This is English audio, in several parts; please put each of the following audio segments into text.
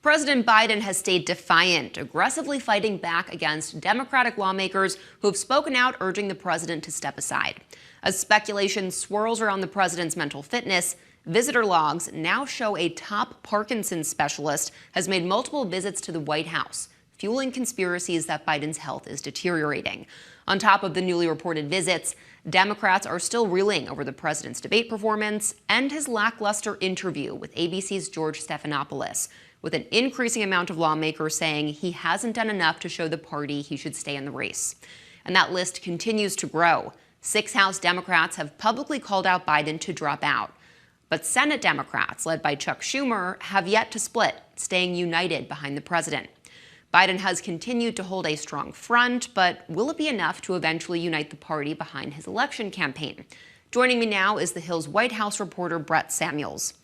President Biden has stayed defiant, aggressively fighting back against Democratic lawmakers who have spoken out urging the president to step aside. As speculation swirls around the president's mental fitness, visitor logs now show a top Parkinson specialist has made multiple visits to the White House, fueling conspiracies that Biden's health is deteriorating. On top of the newly reported visits, Democrats are still reeling over the president's debate performance and his lackluster interview with ABC's George Stephanopoulos, with an increasing amount of lawmakers saying he hasn't done enough to show the party he should stay in the race. And that list continues to grow. 6 House Democrats have publicly called out Biden to drop out. But Senate Democrats, led by Chuck Schumer, have yet to split, staying united behind the president. Biden has continued to hold a strong front, but will it be enough to eventually unite the party behind his election campaign? Joining me now is The Hill's White House reporter Brett Samuels.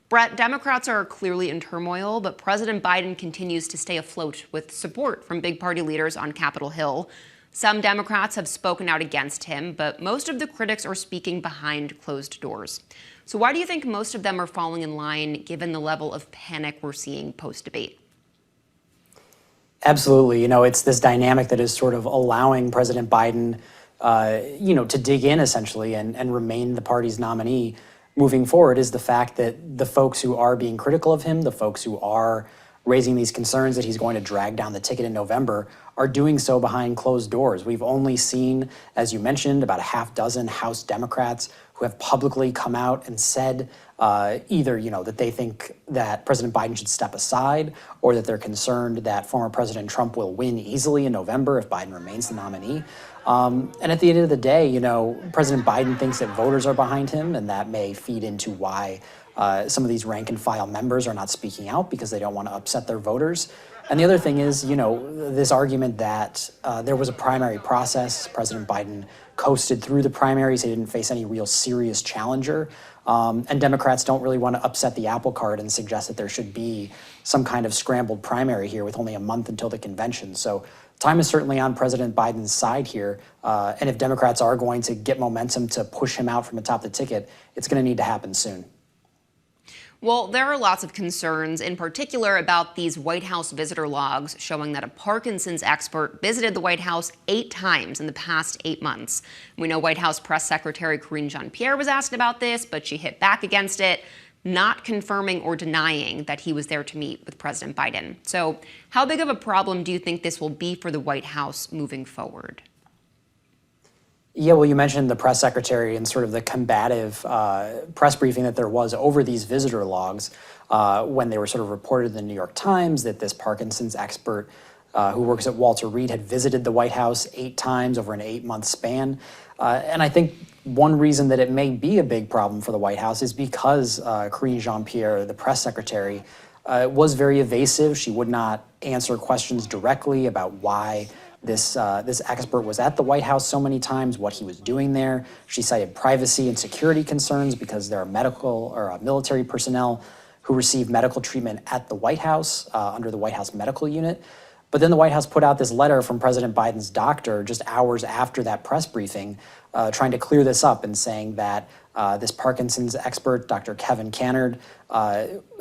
Brett, Democrats are clearly in turmoil, but President Biden continues to stay afloat with support from big party leaders on Capitol Hill. Some Democrats have spoken out against him, but most of the critics are speaking behind closed doors. So why do you think most of them are falling in line, given the level of panic we're seeing post-debate? Absolutely. It's this dynamic that is sort of allowing President Biden, to dig in essentially and remain the party's nominee moving forward, is the fact that the folks who are being critical of him, the folks who are raising these concerns that he's going to drag down the ticket in November, are doing so behind closed doors. We've only seen, as you mentioned, about a half dozen House Democrats who have publicly come out and said either, that they think that President Biden should step aside, or that they're concerned that former President Trump will win easily in November if Biden remains the nominee. And at the end of the day, President Biden thinks that voters are behind him, and that may feed into why some of these rank and file members are not speaking out, because they don't want to upset their voters. And the other thing is, this argument that there was a primary process. President Biden coasted through the primaries. He didn't face any real serious challenger. And Democrats don't really want to upset the apple cart and suggest that there should be some kind of scrambled primary here with only a month until the convention. So time is certainly on President Biden's side here. And if Democrats are going to get momentum to push him out from atop the ticket, it's going to need to happen soon. Well, there are lots of concerns, in particular about these White House visitor logs showing that a Parkinson's expert visited the White House 8 times in the past 8 months. We know White House Press Secretary Karine Jean-Pierre was asked about this, but she hit back against it, not confirming or denying that he was there to meet with President Biden. So how big of a problem do you think this will be for the White House moving forward? Yeah, well, you mentioned the press secretary and sort of the combative press briefing that there was over these visitor logs when they were sort of reported in the New York Times that this Parkinson's expert who works at Walter Reed had visited the White House 8 times over an 8-month span. And I think one reason that it may be a big problem for the White House is because Karine Jean-Pierre, the press secretary, was very evasive. She would not answer questions directly about why this expert was at the White House so many times, what he was doing there. She cited privacy and security concerns because there are medical or military personnel who receive medical treatment at the White House under the White House medical unit. But then the White House put out this letter from President Biden's doctor just hours after that press briefing, trying to clear this up and saying that this Parkinson's expert, Dr. Kevin Cannard,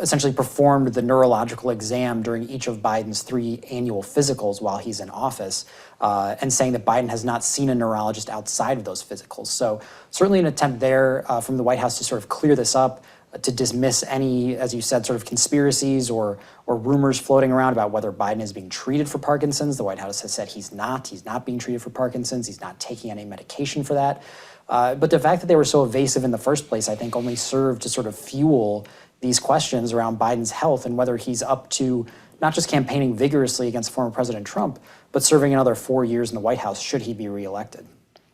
essentially performed the neurological exam during each of Biden's 3 annual physicals while he's in office, and saying that Biden has not seen a neurologist outside of those physicals. So certainly an attempt there from the White House to sort of clear this up, to dismiss any, as you said, sort of conspiracies or rumors floating around about whether Biden is being treated for Parkinson's. The White House has said he's not being treated for Parkinson's. He's not taking any medication for that. But the fact that they were so evasive in the first place, I think, only served to sort of fuel these questions around Biden's health and whether he's up to not just campaigning vigorously against former President Trump, but serving another 4 years in the White House should he be reelected.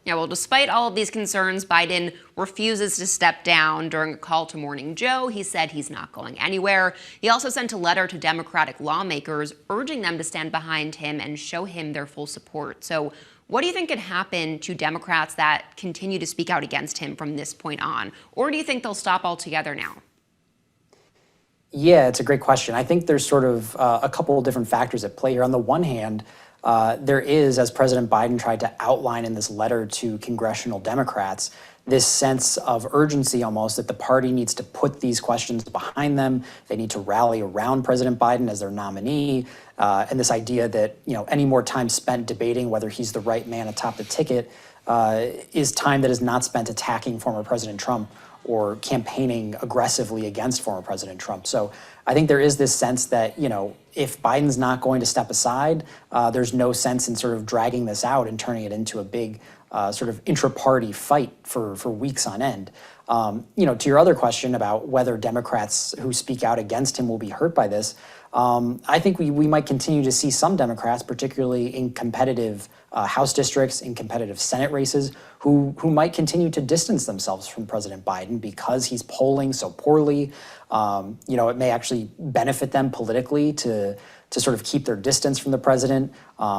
Yeah, well, despite all of these concerns, Biden refuses to step down. During a call to Morning Joe, he said he's not going anywhere. He also sent a letter to Democratic lawmakers urging them to stand behind him and show him their full support. So what do you think could happen to Democrats that continue to speak out against him from this point on? Or do you think they'll stop altogether now? Yeah, it's a great question. I think there's sort of a couple of different factors at play here. On the one hand, there is, as President Biden tried to outline in this letter to congressional Democrats, this sense of urgency almost that the party needs to put these questions behind them. They need to rally around President Biden as their nominee. And this idea that any more time spent debating whether he's the right man atop the ticket is time that is not spent attacking former President Trump or campaigning aggressively against former President Trump. So I think there is this sense that, if Biden's not going to step aside, there's no sense in sort of dragging this out and turning it into a big sort of intra-party fight for weeks on end. To your other question about whether Democrats who speak out against him will be hurt by this, I think we might continue to see some Democrats, particularly in competitive House districts, in competitive Senate races, who might continue to distance themselves from President Biden because he's polling so poorly. It may actually benefit them politically to sort of keep their distance from the president,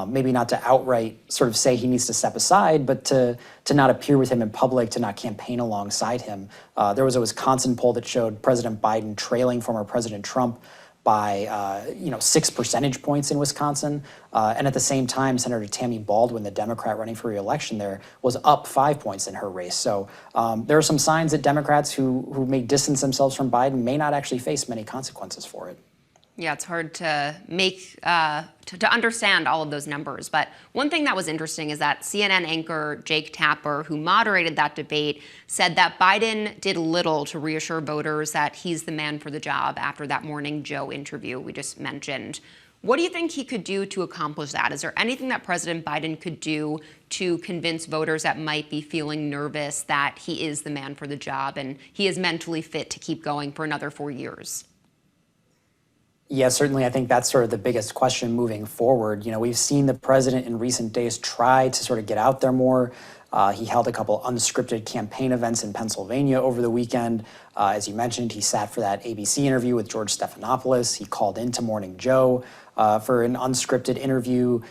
maybe not to outright sort of say he needs to step aside, but to not appear with him in public, to not campaign alongside him. There was a Wisconsin poll that showed President Biden trailing former President Trump by 6 percentage points in Wisconsin. And at the same time, Senator Tammy Baldwin, the Democrat running for re-election there, was up 5 points in her race. So there are some signs that Democrats who may distance themselves from Biden may not actually face many consequences for it. Yeah, it's hard to make to understand all of those numbers. But one thing that was interesting is that CNN anchor Jake Tapper, who moderated that debate, said that Biden did little to reassure voters that he's the man for the job after that Morning Joe interview we just mentioned. What do you think he could do to accomplish that? Is there anything that President Biden could do to convince voters that might be feeling nervous that he is the man for the job and he is mentally fit to keep going for another 4 years? Yeah, certainly. I think that's sort of the biggest question moving forward. We've seen the president in recent days try to sort of get out there more. He held a couple unscripted campaign events in Pennsylvania over the weekend. As you mentioned, he sat for that ABC interview with George Stephanopoulos. He called into Morning Joe for an unscripted interview.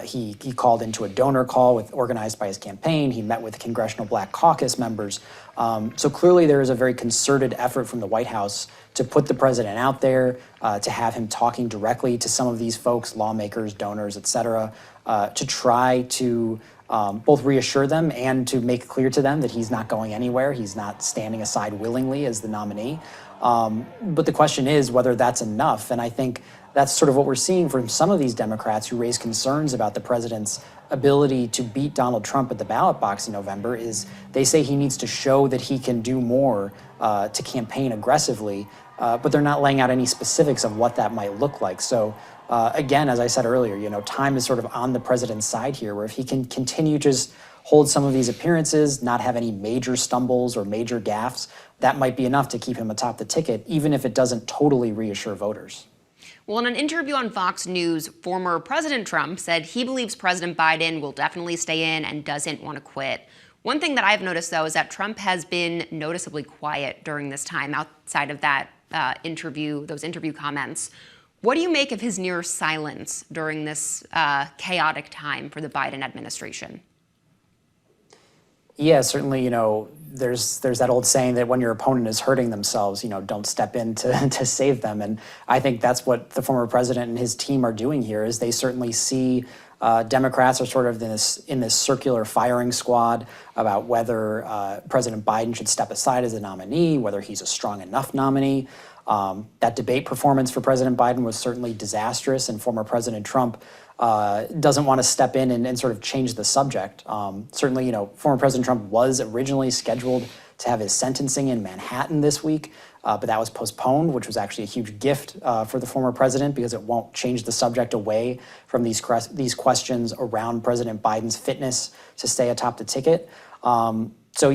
He called into a donor call organized by his campaign. He met with Congressional Black Caucus members. So clearly there is a very concerted effort from the White House to put the president out there, to have him talking directly to some of these folks, lawmakers, donors, et cetera, to try to both reassure them and to make clear to them that he's not going anywhere. He's not standing aside willingly as the nominee. But the question is whether that's enough. And I think that's sort of what we're seeing from some of these Democrats who raise concerns about the president's ability to beat Donald Trump at the ballot box in November. Is they say he needs to show that he can do more to campaign aggressively, but they're not laying out any specifics of what that might look like. So again, as I said earlier, time is sort of on the president's side here, where if he can continue to just hold some of these appearances, not have any major stumbles or major gaffes, that might be enough to keep him atop the ticket, even if it doesn't totally reassure voters. Well, in an interview on Fox News, former President Trump said he believes President Biden will definitely stay in and doesn't want to quit. One thing that I've noticed, though, is that Trump has been noticeably quiet during this time outside of that those interview comments. What do you make of his near silence during this chaotic time for the Biden administration? Yeah, certainly, there's that old saying that when your opponent is hurting themselves, don't step in to save them. And I think that's what the former president and his team are doing here, is they certainly see Democrats are sort of in this circular firing squad about whether President Biden should step aside as a nominee, whether he's a strong enough nominee. That debate performance for President Biden was certainly disastrous, and former President Trump doesn't want to step in and sort of change the subject. Certainly, former President Trump was originally scheduled to have his sentencing in Manhattan this week, but that was postponed, which was actually a huge gift for the former president because it won't change the subject away from these questions around President Biden's fitness to stay atop the ticket. So,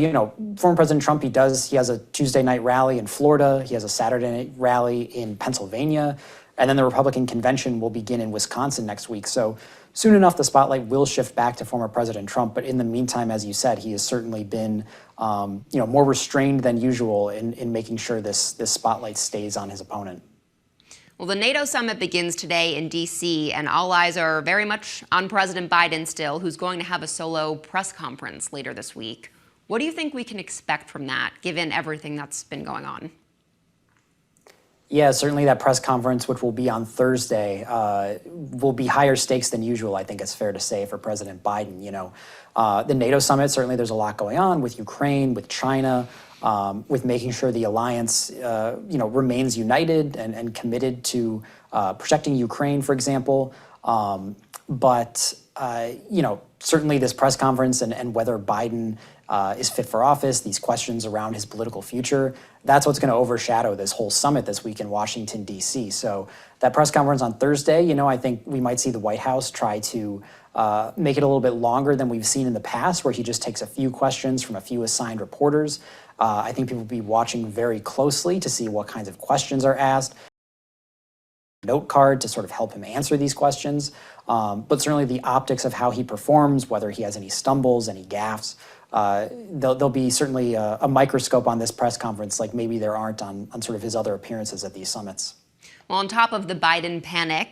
former President Trump, he has a Tuesday night rally in Florida. He has a Saturday night rally in Pennsylvania. And then the Republican convention will begin in Wisconsin next week. So soon enough, the spotlight will shift back to former President Trump. But in the meantime, as you said, he has certainly been, more restrained than usual in making sure this spotlight stays on his opponent. Well, the NATO summit begins today in D.C., and all eyes are very much on President Biden still, who's going to have a solo press conference later this week. What do you think we can expect from that, given everything that's been going on? Yeah, certainly that press conference, which will be on Thursday, will be higher stakes than usual, I think it's fair to say, for President Biden. The NATO summit, certainly there's a lot going on with Ukraine, with China, with making sure the alliance, remains united and committed to protecting Ukraine, for example. But certainly this press conference and whether Biden is fit for office, these questions around his political future, that's what's going to overshadow this whole summit this week in Washington, D.C. So that press conference on Thursday, I think we might see the White House try to make it a little bit longer than we've seen in the past, where he just takes a few questions from a few assigned reporters. I think people will be watching very closely to see what kinds of questions are asked. Note card to sort of help him answer these questions. But certainly the optics of how he performs, whether he has any stumbles, any gaffes, there'll be certainly a microscope on this press conference like maybe there aren't on sort of his other appearances at these summits. Well, on top of the Biden panic,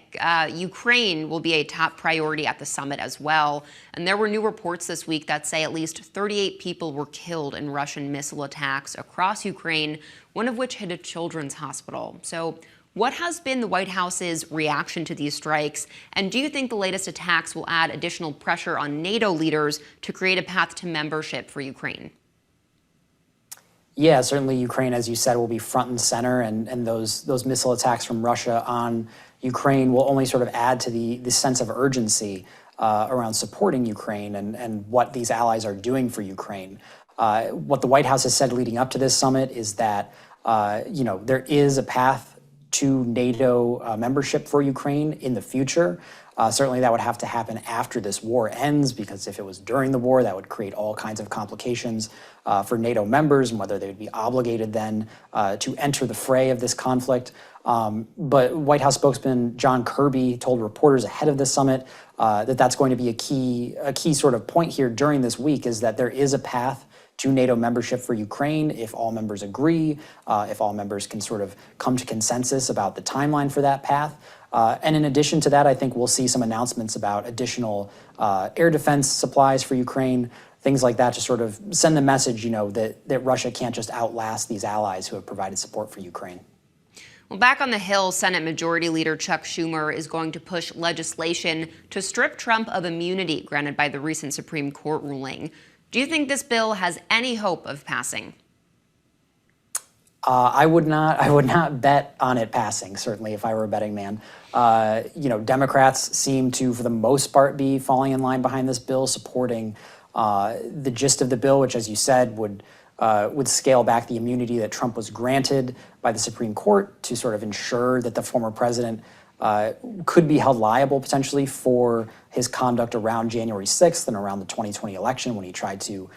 Ukraine will be a top priority at the summit as well. And there were new reports this week that say at least 38 people were killed in Russian missile attacks across Ukraine, one of which hit a children's hospital. So what has been the White House's reaction to these strikes? And do you think the latest attacks will add additional pressure on NATO leaders to create a path to membership for Ukraine? Yeah, certainly Ukraine, as you said, will be front and center, and those missile attacks from Russia on Ukraine will only sort of add to the sense of urgency around supporting Ukraine and what these allies are doing for Ukraine. What the White House has said leading up to this summit is that there is a path to NATO membership for Ukraine in the future. Certainly that would have to happen after this war ends, because if it was during the war, that would create all kinds of complications for NATO members and whether they would be obligated then to enter the fray of this conflict. But White House spokesman John Kirby told reporters ahead of the summit that that's going to be a key sort of point here during this week, is that there is a path to NATO membership for Ukraine if all members agree, if all members can sort of come to consensus about the timeline for that path. And in addition to that, I think we'll see some announcements about additional air defense supplies for Ukraine, things like that, to sort of send the message, that Russia can't just outlast these allies who have provided support for Ukraine. Well, back on the Hill, Senate Majority Leader Chuck Schumer is going to push legislation to strip Trump of immunity granted by the recent Supreme Court ruling. Do you think this bill has any hope of passing? I would not bet on it passing, certainly, if I were a betting man. Democrats seem to, for the most part, be falling in line behind this bill, supporting the gist of the bill, which, as you said, would scale back the immunity that Trump was granted by the Supreme Court to sort of ensure that the former president could be held liable potentially for his conduct around January 6th and around the 2020 election when he tried to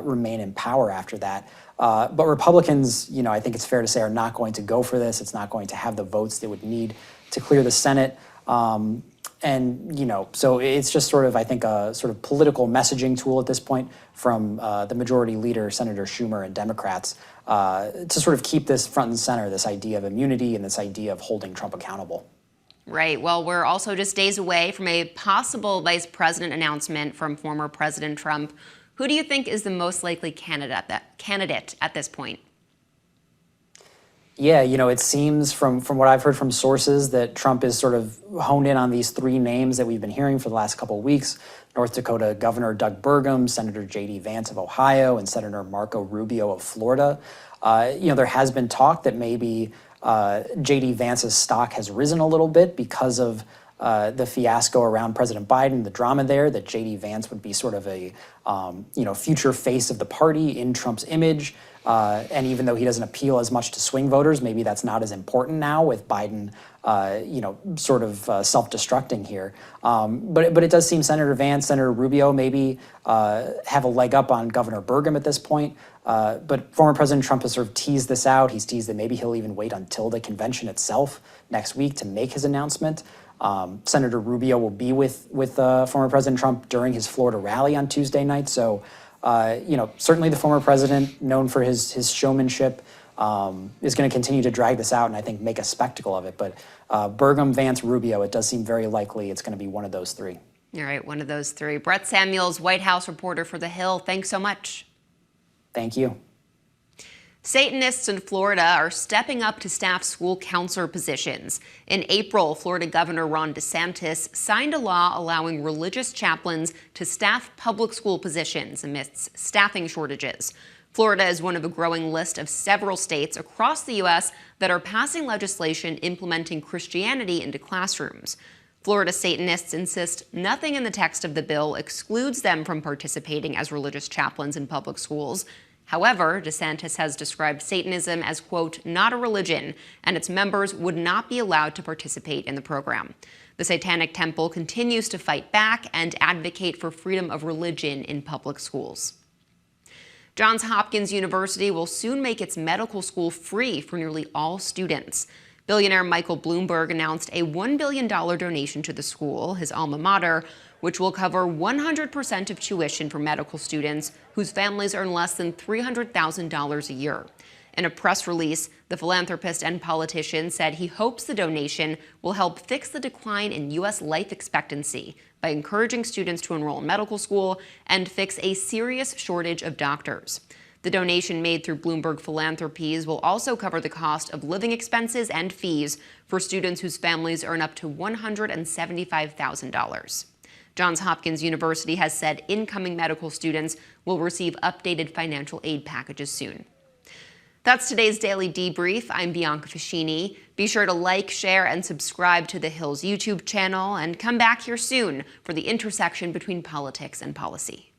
remain in power after that. But Republicans, I think it's fair to say, are not going to go for this. It's not going to have the votes they would need to clear the Senate. So it's just sort of, I think, a sort of political messaging tool at this point from the majority leader, Senator Schumer, and Democrats to sort of keep this front and center, this idea of immunity and this idea of holding Trump accountable. Right. Well, we're also just days away from a possible vice president announcement from former President Trump. Who do you think is the most likely candidate at this point? Yeah, it seems from what I've heard from sources that Trump is sort of honed in on these three names that we've been hearing for the last couple of weeks: North Dakota Governor Doug Burgum, Senator J.D. Vance of Ohio, and Senator Marco Rubio of Florida. There has been talk that maybe J.D. Vance's stock has risen a little bit because of the fiasco around President Biden, the drama there, that J.D. Vance would be sort of a future face of the party in Trump's image. And even though he doesn't appeal as much to swing voters, maybe that's not as important now with Biden, sort of self-destructing here. But it does seem Senator Vance, Senator Rubio maybe have a leg up on Governor Burgum at this point. But former President Trump has sort of teased this out. He's teased that maybe he'll even wait until the convention itself next week to make his announcement. Senator Rubio will be with former President Trump during his Florida rally on Tuesday night. So, certainly the former president, known for his showmanship, is going to continue to drag this out and I think make a spectacle of it. But Burgum, Vance, Rubio, it does seem very likely it's going to be one of those three. All right, one of those three. Brett Samuels, White House reporter for The Hill. Thanks so much. Thank you. Satanists in Florida are stepping up to staff school counselor positions. In April, Florida Governor Ron DeSantis signed a law allowing religious chaplains to staff public school positions amidst staffing shortages. Florida is one of a growing list of several states across the U.S. that are passing legislation implementing Christianity into classrooms. Florida Satanists insist nothing in the text of the bill excludes them from participating as religious chaplains in public schools. However, DeSantis has described Satanism as, quote, not a religion, and its members would not be allowed to participate in the program. The Satanic Temple continues to fight back and advocate for freedom of religion in public schools. Johns Hopkins University will soon make its medical school free for nearly all students. Billionaire Michael Bloomberg announced a $1 billion donation to the school, his alma mater, which will cover 100% of tuition for medical students whose families earn less than $300,000 a year. In a press release, the philanthropist and politician said he hopes the donation will help fix the decline in U.S. life expectancy by encouraging students to enroll in medical school and fix a serious shortage of doctors. The donation made through Bloomberg Philanthropies will also cover the cost of living expenses and fees for students whose families earn up to $175,000. Johns Hopkins University has said incoming medical students will receive updated financial aid packages soon. That's today's Daily Debrief. I'm Bianca Facchinei. Be sure to like, share, and subscribe to The Hill's YouTube channel, and come back here soon for the intersection between politics and policy.